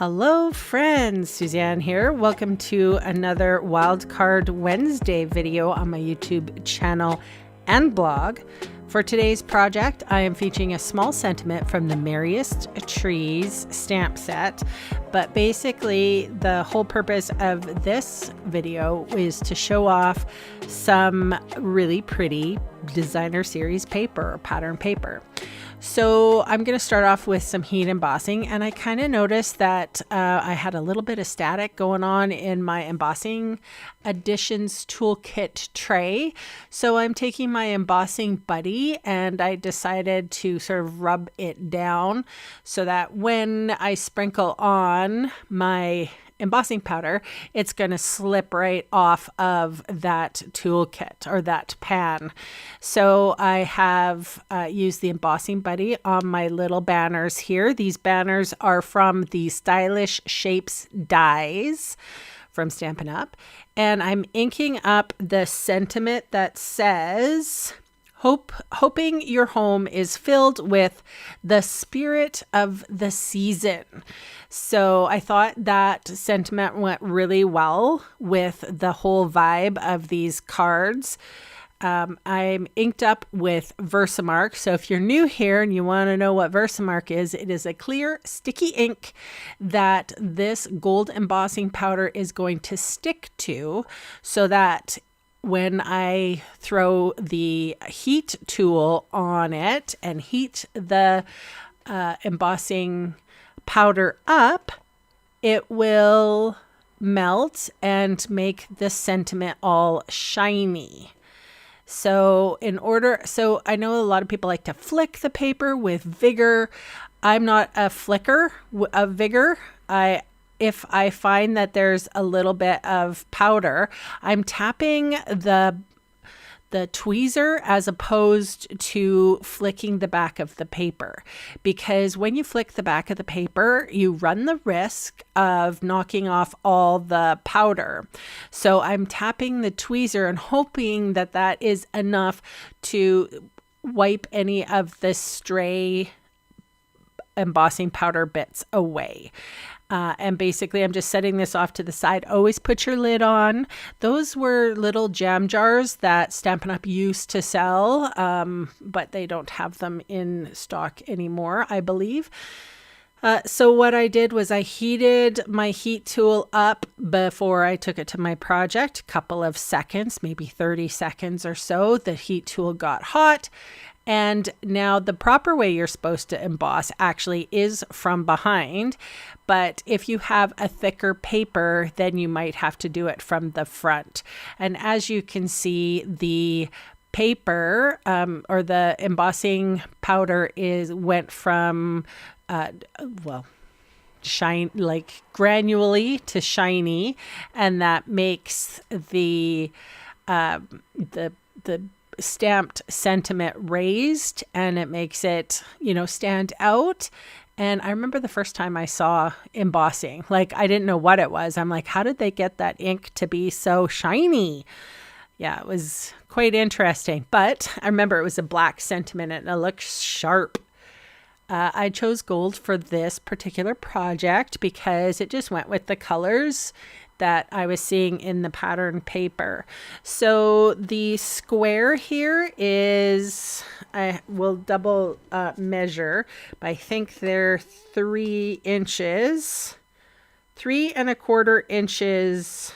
Hello friends, Suzanne here. Welcome to another Wildcard Wednesday video on my YouTube channel and blog. For today's project, I am featuring a small sentiment from the Merriest Trees stamp set. But basically, the whole purpose of this video is to show off some really pretty designer series paper or pattern paper. So I'm going to start off with some heat embossing, and I kind of noticed that I had a little bit of static going on in my embossing additions toolkit tray. So I'm taking my embossing buddy and I decided to sort of rub it down so that when I sprinkle on my embossing powder, it's going to slip right off of that toolkit or that pan. So I have used the embossing buddy on my little banners here. These banners are from the Stylish Shapes dies from Stampin' Up. And I'm inking up the sentiment that says, hoping your home is filled with the spirit of the season. So I thought that sentiment went really well with the whole vibe of these cards. I'm inked up with Versamark. So if you're new here and you want to know what Versamark is, it is a clear sticky ink that this gold embossing powder is going to stick to, so that when I throw the heat tool on it and heat the embossing powder up, it will melt and make the sentiment all shiny. So I know a lot of people like to flick the paper with vigor. I'm not a flicker of vigor. If I find that there's a little bit of powder, I'm tapping the tweezer as opposed to flicking the back of the paper. Because when you flick the back of the paper, you run the risk of knocking off all the powder. So I'm tapping the tweezer and hoping that that is enough to wipe any of the stray embossing powder bits away. And basically, I'm just setting this off to the side. Always put your lid on. Those were little jam jars that Stampin' Up used to sell, but they don't have them in stock anymore, I believe. So what I did was I heated my heat tool up before I took it to my project. A couple of seconds, maybe 30 seconds or so. The heat tool got hot. And now the proper way you're supposed to emboss actually is from behind. But if you have a thicker paper, then you might have to do it from the front. And as you can see, the paper or the embossing powder went from, shine, like granularly to shiny. And that makes the stamped sentiment raised, and it makes it, stand out. And I remember the first time I saw embossing, like I didn't know what it was. I'm like, how did they get that ink to be so shiny? Yeah, it was quite interesting. But I remember it was a black sentiment and it looks sharp. I chose gold for this particular project because it just went with the colors that I was seeing in the pattern paper. So the square here is, I will double measure, but I think they're 3 inches, 3¼ inches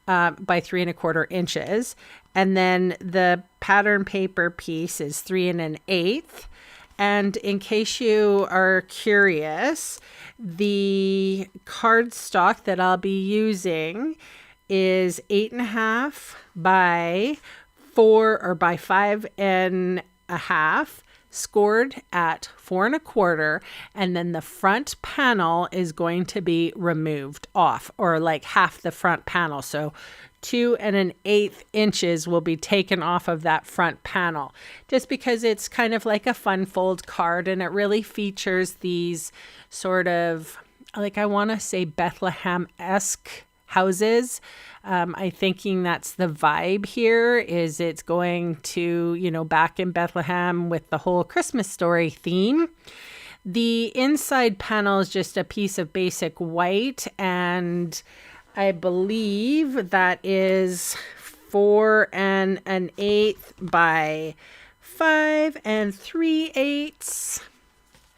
by 3¼ inches. And then the pattern paper piece is 3 1/8. And in case you are curious, the cardstock that I'll be using is 8.5 by 4 or by 5.5, scored at 4 1/4, and then the front panel is going to be removed off, or like half the front panel. So 2 1/8 inches will be taken off of that front panel, just because it's kind of like a fun fold card, and it really features these sort of, like, I want to say Bethlehem-esque houses. I'm thinking that's the vibe here, is it's going to, back in Bethlehem with the whole Christmas story theme. The inside panel is just a piece of basic white, and I believe that is 4 1/8 by 5 3/8.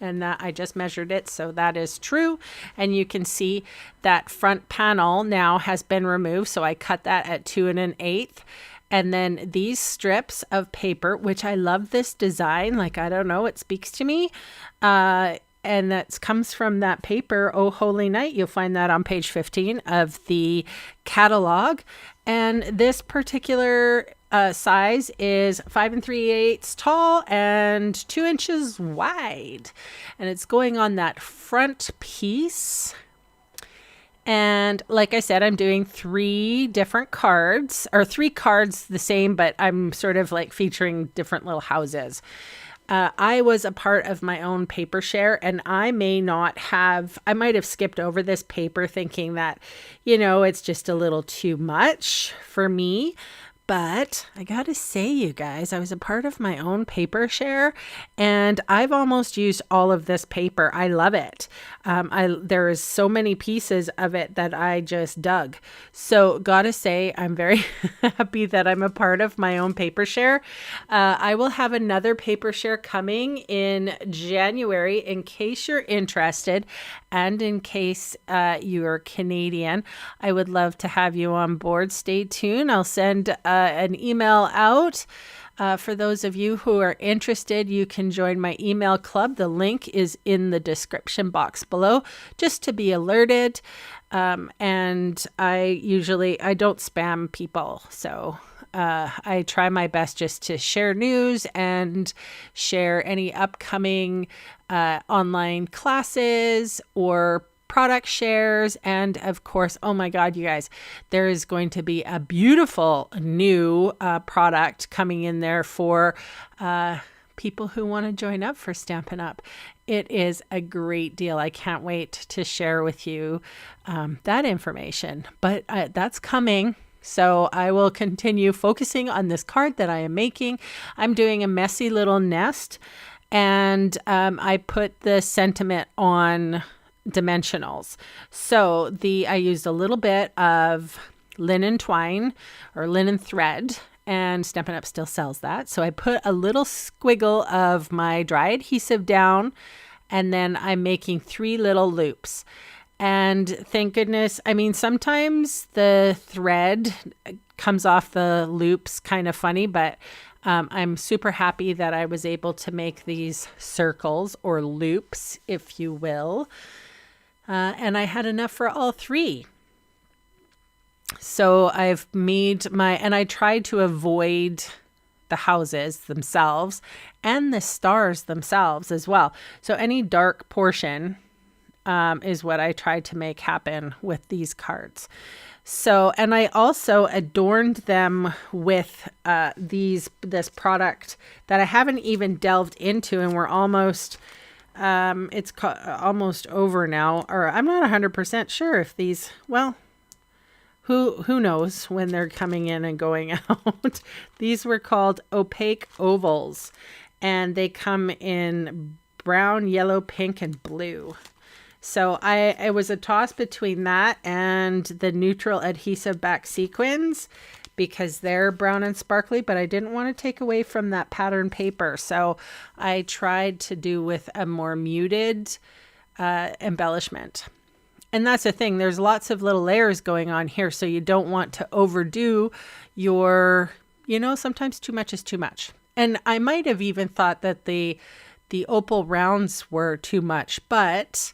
And that I just measured it, so that is true. And you can see that front panel now has been removed, so I cut that at 2 1/8. And then these strips of paper, which I love this design, like, I don't know, it speaks to me. And that comes from that paper, Oh Holy Night. You'll find that on page 15 of the catalog. And this particular size is 5 3/8 tall and 2 inches wide. And it's going on that front piece. And like I said, I'm doing 3 different cards, or 3 cards the same, but I'm sort of like featuring different little houses. I was a part of my own paper share, and I might have skipped over this paper thinking that, it's just a little too much for me. But I gotta say, you guys, I was a part of my own paper share, and I've almost used all of this paper. I love it. There is so many pieces of it that I just dug. So gotta say, I'm very happy that I'm a part of my own paper share. I will have another paper share coming in January in case you're interested, and in case you're Canadian. I would love to have you on board. Stay tuned. I'll send an email out. For those of you who are interested, you can join my email club. The link is in the description box below, just to be alerted. And I don't spam people. So I try my best just to share news and share any upcoming online classes or product shares. And of course, oh my God, you guys, there is going to be a beautiful new product coming in there for people who want to join up for Stampin' Up. It is a great deal. I can't wait to share with you that information, but that's coming. So I will continue focusing on this card that I am making. I'm doing a messy little nest, and I put the sentiment on dimensionals. So I used a little bit of linen twine or linen thread, and Stampin' Up still sells that. So I put a little squiggle of my dry adhesive down, and then I'm making 3 little loops. And thank goodness, I mean, sometimes the thread comes off the loops kind of funny, but I'm super happy that I was able to make these circles or loops, if you will. And I had enough for all 3. So I've made and I tried to avoid the houses themselves and the stars themselves as well. So any dark portion is what I tried to make happen with these cards. So, and I also adorned them with this product that I haven't even delved into, and we're almost it's almost over now, or I'm not 100% sure if these, well, who knows when they're coming in and going out. These were called opaque ovals, and they come in brown, yellow, pink, and blue. So it was a toss between that and the neutral adhesive back sequins, because they're brown and sparkly, but I didn't want to take away from that pattern paper. So I tried to do with a more muted embellishment. And that's the thing. There's lots of little layers going on here, so you don't want to overdo your, sometimes too much is too much. And I might have even thought that the opal rounds were too much, but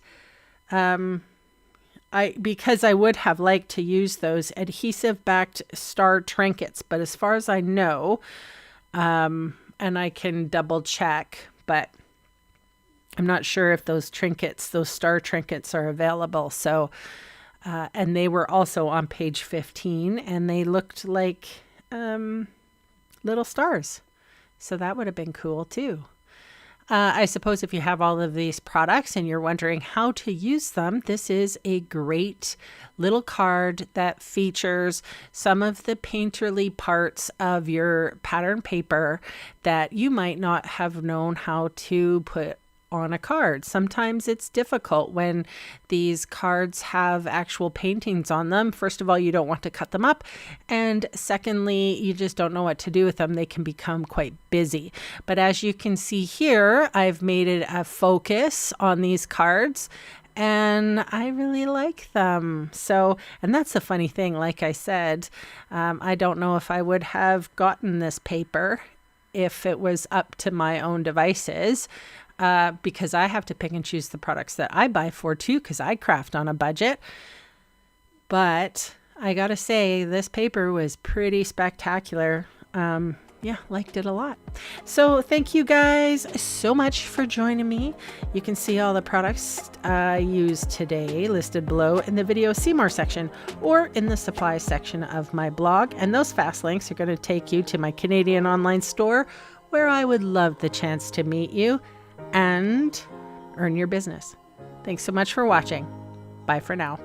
because I would have liked to use those adhesive backed star trinkets, but as far as I know, and I can double check, but I'm not sure if those star trinkets are available. So, and they were also on page 15, and they looked like little stars. So that would have been cool too. I suppose if you have all of these products and you're wondering how to use them, this is a great little card that features some of the painterly parts of your pattern paper that you might not have known how to put on a card. Sometimes it's difficult when these cards have actual paintings on them. First of all, you don't want to cut them up. And secondly, you just don't know what to do with them. They can become quite busy. But as you can see here, I've made it a focus on these cards. And I really like them. So, and that's the funny thing. Like I said, I don't know if I would have gotten this paper if it was up to my own devices, because I have to pick and choose the products that I buy for too, because I craft on a budget. But I gotta say, this paper was pretty spectacular. Yeah, liked it a lot. So thank you guys so much for joining me. You can see all the products I used today listed below in the video See More section or in the supplies section of my blog. And those fast links are going to take you to my Canadian online store, where I would love the chance to meet you and earn your business. Thanks so much for watching. Bye for now.